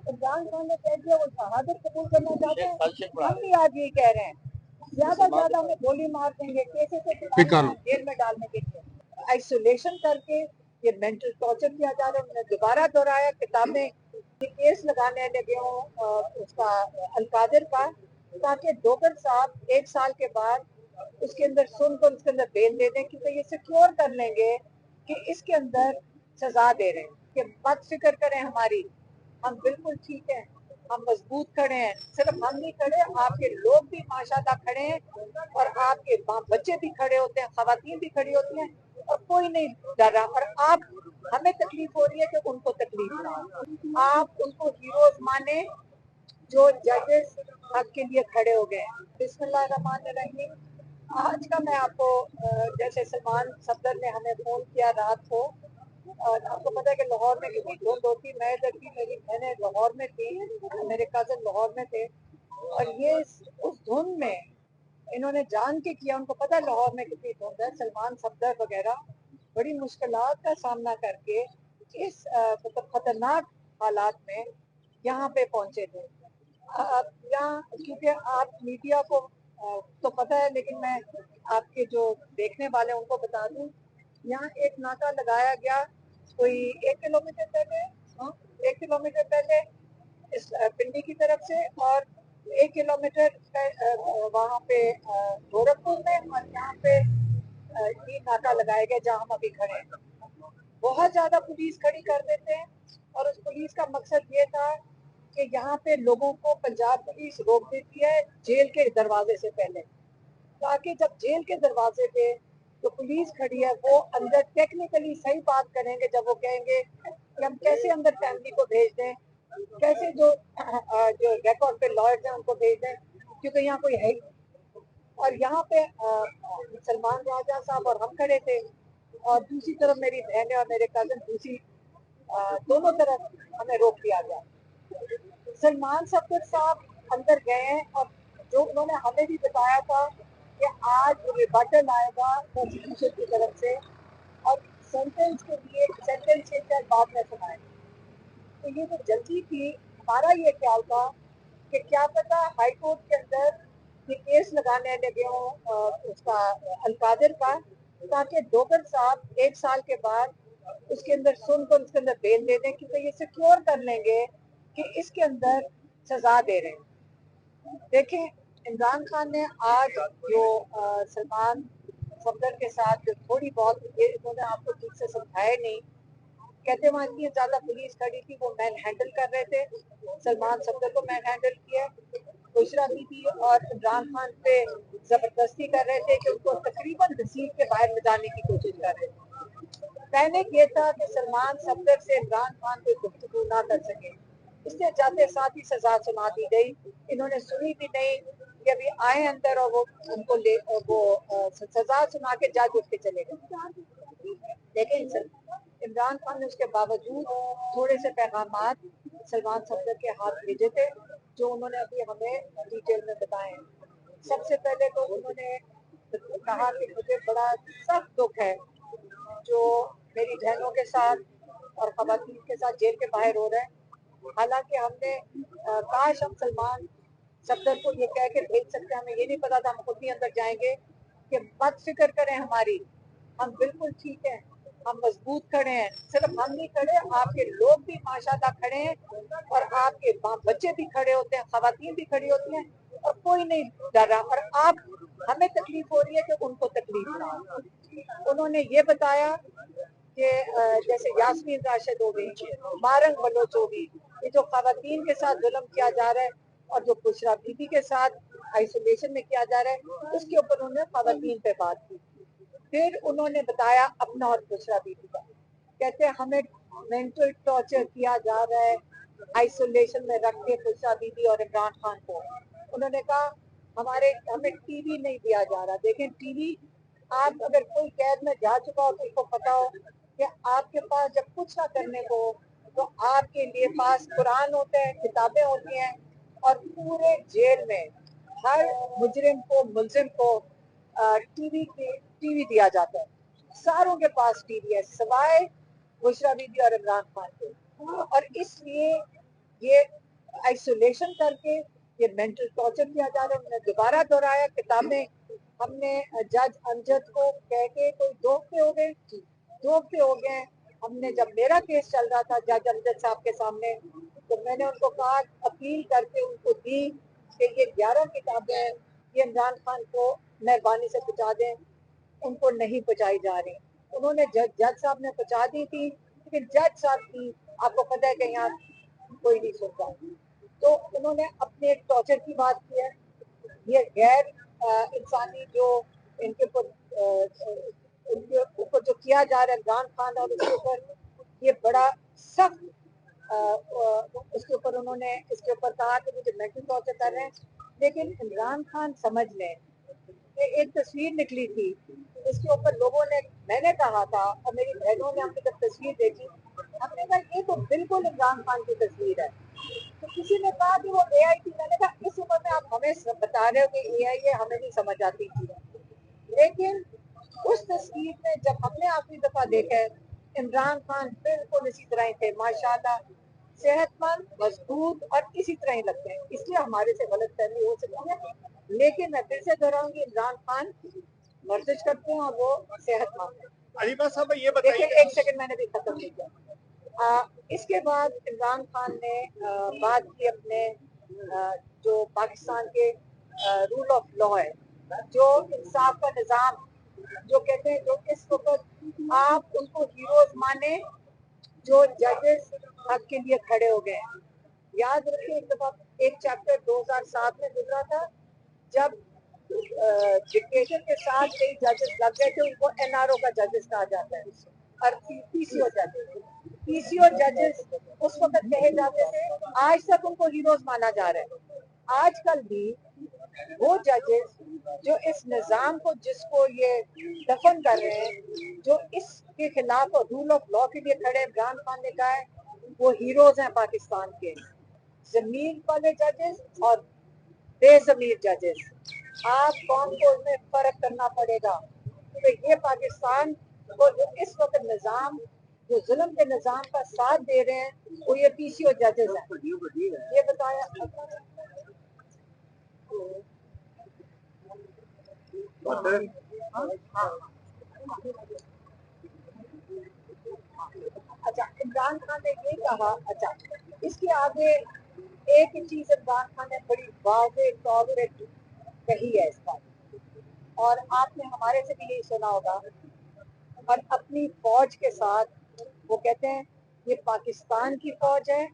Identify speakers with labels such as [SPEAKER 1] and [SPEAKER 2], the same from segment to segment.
[SPEAKER 1] इमरान खान ने कह दिया वो शहादत कबूल करना चाहते हैं, हम भी आज यही कह रहे हैं, ज्यादा से ज्यादा हमें गोली मार देंगे, कैसे जेल में डालने के लिए आइसोलेशन करके ये मेंटल टॉर्चर किया जा रहा है। उन्होंने दोबारा दोहराया किताबें, ये केस लगाने लगे हों उसका अलकादिर का, ताकि डोगर साहब 1 साल के बाद उसके अंदर सुनकर उसके अंदर बेल दे दें, क्योंकि ये सिक्योर कर लेंगे कि इसके अंदर सजा दे रहे हैं कि मत फिक्र करें हमारी, हम बिल्कुल ठीक हैं, हम मजबूत खड़े हैं। सिर्फ हम नहीं खड़े, आपके लोग भी माशाल्लाह खड़े हैं और आपके बच्चे भी खड़े होते हैं, खवातीन भी खड़ी होती हैं और कोई नहीं डर रहा। और आप हमें तकलीफ हो रही है कि उनको तकलीफ ना हो। आप उनको हीरोज माने जो जजेस हक के लिए खड़े हो गए हैं। बिस्मिल्लाहिर्रहमानिर्रहीम। आज का मैं आपको जैसे सलमान सफदर ने हमें फोन किया रात को, और आपको पता है कि लाहौर में कितनी धुंध होती, मैं इधर की, मेरी बहनें लाहौर में थी, मेरे कजन लाहौर में थे, और ये उस धुंध में इन्होंने जान के किया, उनको पता है लाहौर में कितनी धुंध है। सलमान सफदर वगैरह बड़ी मुश्किलात का सामना करके इस मतलब खतरनाक हालात में यहाँ पे पहुंचे थे। यहाँ क्योंकि आप मीडिया को तो पता है, लेकिन मैं आपके जो देखने वाले उनको बता दूं, यहाँ एक नाका लगाया गया कोई 1 किलोमीटर पहले, 1 किलोमीटर पहले इस पिंडी की तरफ से, और 1 किलोमीटर वहाँ पे गोरखपुर में, और यहाँ पे ये नाका लगाया गया जहाँ हम अभी खड़े हैं। बहुत ज्यादा पुलिस खड़ी कर देते हैं, और उस पुलिस का मकसद ये था कि यहाँ पे लोगों को पंजाब पुलिस रोक देती है जेल के दरवाजे से पहले, ताकि जब जेल के दरवाजे पे जो पुलिस खड़ी है वो अंदर टेक्निकली सही बात करेंगे, जब वो कहेंगे कि हम कैसे अंदर फैमिली को भेज दें, कैसे जो रिकॉर्ड पे लॉयर्स हैं उनको भेज दें, क्योंकि यहाँ कोई है ही। और यहाँ पे सलमान राजा साहब और हम खड़े थे, और दूसरी तरफ मेरी बहनें और मेरे कजन, दूसरी दोनों तरफ हमें रोक दिया गया। सलमान सफदर साहब अंदर गए हैं, और जो उन्होंने हमें भी बताया था कि आज रिबटल आएगा प्रोसिक्यूशन की तरफ से, और सेंटेंस के लिए सेंटेंस के बाद में सुनाएंगे। तो ये जो जल्दी थी, हमारा ये ख्याल था कि क्या पता हाई कोर्ट के अंदर ये केस लगाने लगे हों उसका अलकादिर का, ताकि डोगर साहब 1 साल के बाद उसके अंदर सुनकर उसके अंदर बेल दे दें, क्योंकि ये सिक्योर कर लेंगे कि इसके अंदर सजा दे रहे हैं। देखें, इमरान खान ने आज जो सलमान सफदर के साथ जो थोड़ी बहुत, ये इन्होंने आपको ठीक से समझाया नहीं, कहते वहाँ इतनी ज्यादा पुलिस खड़ी थी, वो मैन हैंडल कर रहे थे, सलमान सफदर को मैन हैंडल किया, बुशरा बीबी और इमरान खान पे जबरदस्ती कर रहे थे कि उनको तकरीबन तहसील के बाहर ले जाने की कोशिश कर रहे थे। कहने ये था कि सलमान सफदर से इमरान खान कोई गुफ्तगू ना कर सके, इसलिए जाते साथ ही सजा सुना दी गई। इन्होंने सुनी भी नहीं कि अभी आए अंदर, और वो उनको ले वो सजा सुना के जज उठ के चले गए। लेकिन इमरान खान ने उसके बावजूद थोड़े से पैगाम सलमान सफदर के हाथ भेजे थे, जो उन्होंने अभी हमें डिटेल में बताए हैं। सबसे पहले तो उन्होंने कहा कि मुझे बड़ा सख्त दुख है जो मेरी बहनों के साथ और खवातीन के साथ जेल के बाहर हो रहे हैं। हालांकि हमने काश हम सलमान सफदर को ये कह के भेज सकते, हमें ये नहीं पता था, हम खुद भी अंदर जाएंगे कि मत फिक्र करें हमारी, हम बिल्कुल ठीक हैं, हम मजबूत खड़े हैं। सिर्फ हम नहीं खड़े, आपके लोग भी माशाल्लाह खड़े हैं, और आपके बच्चे भी खड़े होते हैं, खवातीन भी खड़ी होती हैं, और कोई नहीं डर रहा। और आप हमें तकलीफ हो रही है कि उनको तकलीफ ना हो। उन्होंने ये बताया कि जैसे यास्मीन राशिद हो गई, मारंग बलोच हो गई, ये जो खवातीन के साथ जुल्म किया जा रहा है, और जो बुशरा बीबी के साथ आइसोलेशन में किया जा रहा है, उसके ऊपर उन्होंने खवातीन पे बात की। फिर उन्होंने बताया अपना और बुशरा बीबी का, कहते हैं हमें मेंटल टॉर्चर किया जा रहा है, आइसोलेशन में रख के बुशरा बीबी और इमरान खान को। उन्होंने कहा हमें टीवी नहीं दिया जा रहा। देखें, टीवी, आप अगर कोई कैद में जा चुका हो तो उसको पता हो कि आपके पास जब कुछ ना करने को, तो आपके लिए पास कुरान होते हैं, किताबें होती हैं, और पूरे जेल में हर मुजरिम को, मुलजिम को टीवी दिया जाता है। सारों के पास टीवी है सिवाय बुशरा बीबी और इमरान खान के। और इसलिए یہ आइसोलेशन करके ये मेंटल टॉर्चर किया जा रहा है। उन्होंने दोबारा दोहराया, किताबें हमने जज अमजद को कह के कोई 2 हफ्ते हो गए, 2 हफ्ते हो गए। हमने जब मेरा केस चल रहा था जज अमजद साहब के सामने, तो मैंने उनको कहा, अपील करके उनको दी कि ये 11 किताबें ये इमरान खान को मेहरबानी से पहुंचा दें, उनको नहीं पहुंचाई जा रही। उन्होंने जज साहब ने पहुंचा दी थी, लेकिन जज साहब की आपको पता है कि यहाँ कोई नहीं सुनता, तो उन्होंने अपने टॉर्चर की बात की है। ये गैर इंसानी जो इनके ऊपर जो किया जा रहा है इमरान खान और उसके ऊपर, ये बड़ा सख्त उसके ऊपर उन्होंने इसके ऊपर कहा कि मुझे मेंटल टॉर्चर कर रहे हैं। लेकिन इमरान खान समझ लें कि एक तस्वीर निकली थी, इसके ऊपर लोगों ने, मैंने कहा था और मेरी बहनों ने हमने जब तस्वीर देखी, हमने कहा ये तो बिल्कुल इमरान खान की तस्वीर है। तो किसी ने कहा कि वो AI थी, मैंने कहा इस उम्र में आप हमें बता रहे हो कि AI है, हमें नहीं समझ आती थी। लेकिन उस तस्वीर में जब हमने आखिरी दफा देखा है, इमरान खान बिल्कुल इसी तरह ही थे, माशाल्लाह, सेहतमंद, मजबूत और इसी तरह ही लगते हैं। इसलिए हमारे से गलत फहमी हो सकती है, लेकिन मैं फिर से दोहराऊंगी, इमरान खान वर्जिश करते हैं और वो सेहतमंद है। अलीमा साहब ये बताइए, देखिए एक सेकंड मैंने भी खत्म नहीं किया। इसके बाद इमरान खान ने बात की अपने जो पाकिस्तान के रूल ऑफ लॉ है, जो इंसाफ का निज़ाम, जो कहते हैं, जो इस वक्त आप उनको हीरोज माने जो जजेस हक के लिए खड़े हो गए हैं। याद रखिए, एक दफा एक चैप्टर 2007 में गुजरा था, जब डिक्टेटर के साथ कई जजेस लग गए थे, उनको NRO का जजेस कहा जाता है, और PCO जजेस उस वक्त कहे जाते थे, आज तक उनको हीरोज माना जा रहा है। आजकल भी वो जजेस जो इस निज़ाम को, जिसको ये दफन कर रहे हैं, जो इसके खिलाफ रूल ऑफ लॉ के लिए खड़े, इमरान खान ने कहा है वो हीरोज हैं पाकिस्तान के। जमीन वाले जजेस और बेजमीर जजेस, आप कौन को उसमें फर्क करना पड़ेगा। तो ये पाकिस्तान को जो इस वक्त निज़ाम, जो जुल्म के निज़ाम का साथ दे रहे हैं, वो ये PCO जजेस हैं। ये बताया अच्छा, इमरान खान ने ये कहा, अच्छा इसके आगे एक ही चीज इमरान खान ने बड़ी वाज़ेह तौर पे कही है इस बात, और आपने हमारे से भी यही सुना होगा, और अपनी फौज के साथ वो कहते हैं ये पाकिस्तान की फौज है,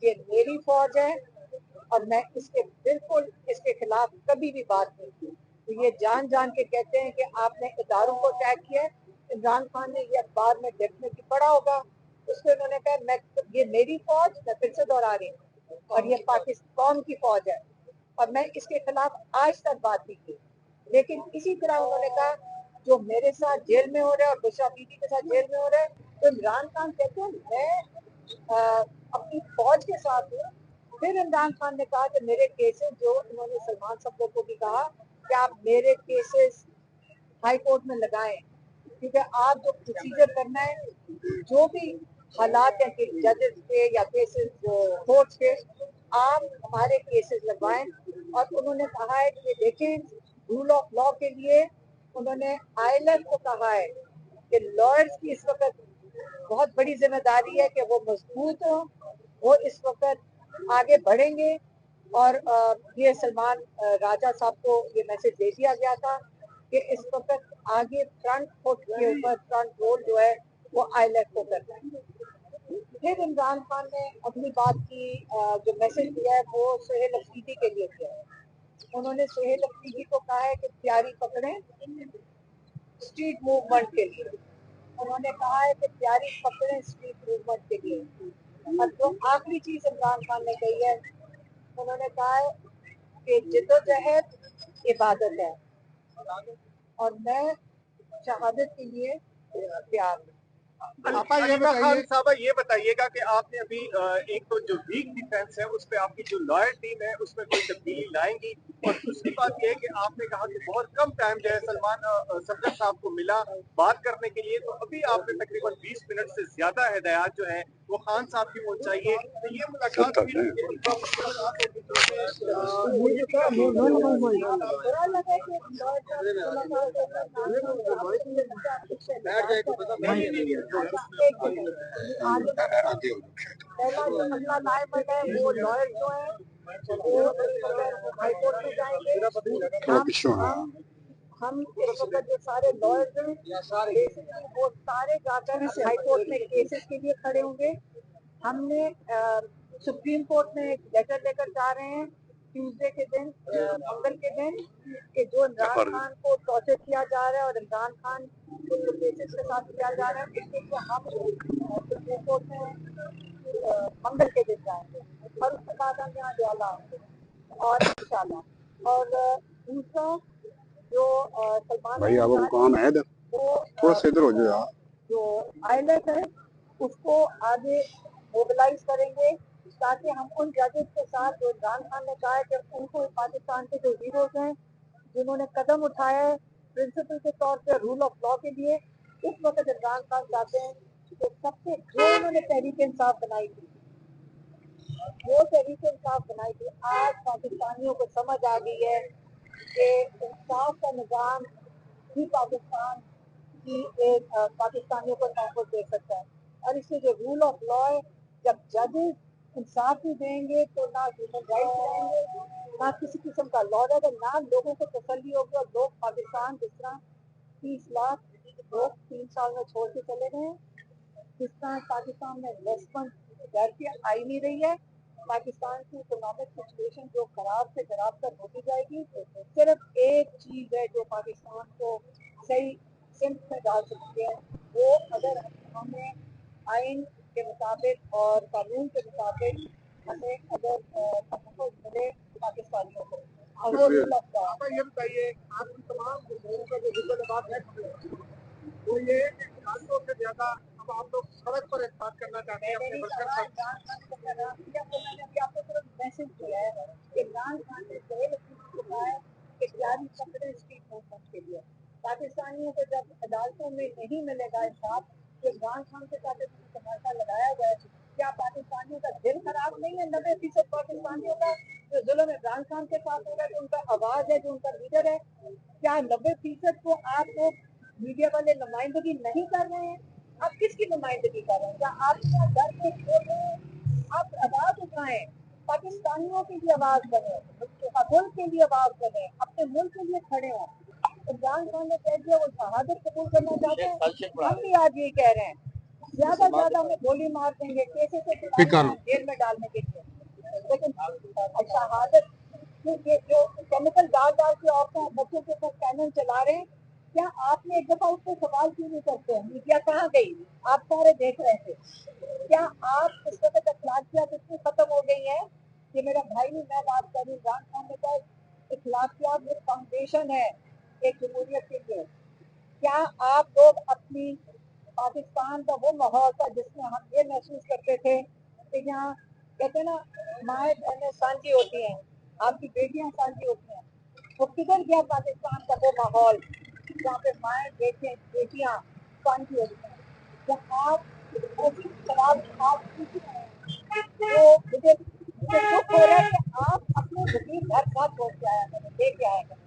[SPEAKER 1] ये मेरी फौज है, और मैं इसके बिल्कुल इसके खिलाफ कभी भी बात नहीं की। तो ये जान जान के कहते हैं कि आपने इदारों को अटैक किया है। इमरान खान ने ये अखबार में डेफिनेटली पढ़ा होगा, उसको इन्होंने कहा मैं, ये मेरी फौज, मैं फिर से दोहरा रही हूँ, और ये पाकिस्तान की फौज है, और मैं इसके खिलाफ आज तक बात नहीं की। लेकिन इसी तरह उन्होंने कहा जो मेरे साथ जेल में हो रहा है और बुशरा बीबी के साथ जेल में हो रहा है, तो इमरान खान कहते हैं मैं अपनी फौज के साथ हूँ। फिर इमरान खान ने कहा कि मेरे केसेस, जो उन्होंने सलमान साहब को भी कहा कि आप मेरे केसेस हाई कोर्ट में लगाएं, क्योंकि आप जो प्रोसीजर करना है, जो भी हालात हैं कि जजेस के या केसेस कोर्ट के, आप हमारे केसेस लगवाएं। और उन्होंने कहा है कि देखें, रूल ऑफ लॉ के लिए उन्होंने ILF को कहा है कि लॉयर्स की इस वक्त बहुत बड़ी जिम्मेदारी है कि वो मजबूत हो, वो इस वक्त आगे बढ़ेंगे। और ये सलमान राजा साहब को ये मैसेज दे दिया गया था कि इस वक्त आगे फ्रंट फुट के ऊपर फ्रंट रोल जो है वो ILF को करना है। फिर इमरान खान ने अपनी बात की, जो मैसेज दिया है वो सुहेल अफरीदी के लिए दिया है। उन्होंने सुहेल अफरीदी को कहा है कि तैयारी पकड़ें स्ट्रीट मूवमेंट के लिए। उन्होंने कहा है कि तैयारी पकड़ें स्ट्रीट मूवमेंट के लिए। और जो आखिरी चीज इमरान खान ने कही है, उन्होंने कहा है कि जिद्दोजहद इबादत है और मैं शहादत के लिए तैयार हूँ।
[SPEAKER 2] अलीमा खान साहबा, ये बताइएगा कि आपने अभी एक तो जो वीक डिफेंस है उस पे आपकी जो लॉयर टीम है उसमें कोई तब्दीली लाएंगी, और दूसरी बात ये है कि आपने कहा कि बहुत कम टाइम जो है सलमान सफदर साहब को मिला बात करने के लिए, तो अभी आपने तकरीबन 20 मिनट से ज्यादा हिदायत जो है वो खान साहब की पहुंचाइए, तो ये मुलाकात
[SPEAKER 1] बुरा लगा कि लॉर्ड पहला जो हमला लाए है वो लॉयर जो है वो हाई कोर्ट में जाएंगे। हम इस वक्त जो सारे लॉयर्स हैं वो सारे जाकर हाई कोर्ट में केसेस के लिए खड़े होंगे। हमने सुप्रीम कोर्ट में एक लेटर लेकर जा रहे हैं ट्यूसडे के दिन, मंगल के दिन, कि जो इमरान खान को टॉर्चर किया जा रहा है और इमरान खान को जो केसेस के साथ किया जा रहा है उसके लिए हम सुप्रीम कोर्ट में मंगल के दिन जाएंगे और उसके बाद हम यहाँ ज्वाला आएंगे और इंशाल्लाह। और दूसरा जो सलमान
[SPEAKER 3] भाई आप काम है इधर, थोड़ा सा इधर हो जाओ यार।
[SPEAKER 1] जो आईएलएस है उसको आगे मोबिलाइज करेंगे ताकि हम उन जजेस के साथ जो इमरान खान ने कहा है कि उनको पाकिस्तान के जो हीरोज हैं जिन्होंने कदम उठाया है प्रिंसिपल के तौर पे रूल ऑफ लॉ के लिए, इस वक्त इमरान खान चाहते हैं कि सबसे जो उन्होंने तहरीक इंसाफ बनाई थी वो तहरीक इंसाफ बनाई थी, आज पाकिस्तानियों को समझ आ गई है कि इंसाफ का निज़ाम ही पाकिस्तान की एक पाकिस्तानियों को तहफ़्फ़ुज़ दे सकता है। और इससे जो रूल ऑफ लॉ है, जब जजेस इंसाफ भी देंगे तो ना ह्यूमन राइट्स रहेंगे, ना किसी किस्म का लॉ रहेगा, ना लोगों को तसल्ली होगी। और लोग पाकिस्तान जिस तरह 30 लाख लोग 3 साल में छोड़ के चले गए, जिस तरह पाकिस्तान में इन्वेस्टमेंट घर की आई नहीं रही है, पाकिस्तान की इकोनॉमिक सिचुएशन जो खराब से खराब तक होती जाएगी। सिर्फ एक चीज़ है जो पाकिस्तान को सही सिम्त में डाल सकती है, वो अगर हमें आइन के मुताबिक और कानून के मुताबिक हमें अगर तहफ़्फ़ुज़ मिले पाकिस्तानियों को। ये बताइए आपकी तमाम लोगों का जो बात है वो ये है कि खासतौर से ज्यादा अब आप लोग सड़क पर बात करना चाहते हैं अपने आपको सिर्फ मैसेज दिया है कि इमरान खान ने कहा है कि जारी पकड़े स्ट्रीट मूवमेंट के लिए पाकिस्तानियों को जब अदालतों में नहीं मिलेगा इंसाफ, तो इमरान खान के साथ तमाशा लगाया गया, क्या पाकिस्तानियों का दिल खराब नहीं है? 90% पाकिस्तानियों का जो जुल्म इमरान खान के साथ हो रहा है, जो उनका आवाज है, जो उनका लीडर है, क्या 90% को आप लोग मीडिया वाले नुमाइंदगी नहीं कर रहे हैं? आप किसकी नुमाइंदगी कर रहे हैं? क्या आप डर के बोल रहे हैं? आप आवाज उठाएं, पाकिस्तानियों की भी आवाज बने, मुल्क के लिए आवाज बने, अपने मुल्क के लिए खड़े हों। इमरान खान ने कह दिया वो शहादत कबूल करना चाहते हैं, हम भी आज ये कह रहे हैं ज्यादा ज्यादा हमें गोली मार देंगे, कैसे से जेल में डालने के लिए, लेकिन शहादत जो केमिकल डाल डाल के औरतों बच्चों के ऊपर कैनन चला रहे हैं, क्या आपने एक दफा उससे सवाल क्यों नहीं करते? मीडिया कहाँ गई? आप सारे देख रहे थे। क्या आप इस वक्त अखलाकियात इतनी खत्म हो गई है कि मेरा भाई नहीं, मैं बात कर रही हूँ, इमरान खान ने कहा अखलाकियात एक फाउंडेशन है एक जमहूरियत के लिए। क्या आप लोग अपनी पाकिस्तान का वो माहौल था जिसमें हम ये महसूस करते थे कि यहाँ कहते ना माए बहनें सांझी होती हैं, आपकी बेटियां सांझी होती हैं, वो किधर गया पाकिस्तान का वो माहौल जहाँ पे माए बेटियां सांझी होती हैं? जब आप ऐसी सवाल आप पूछ रहे हैं तो मुझे दुख हो रहा है कि आप अपने वकील घर साथ पहुँच के आया करें, लेके आया करें।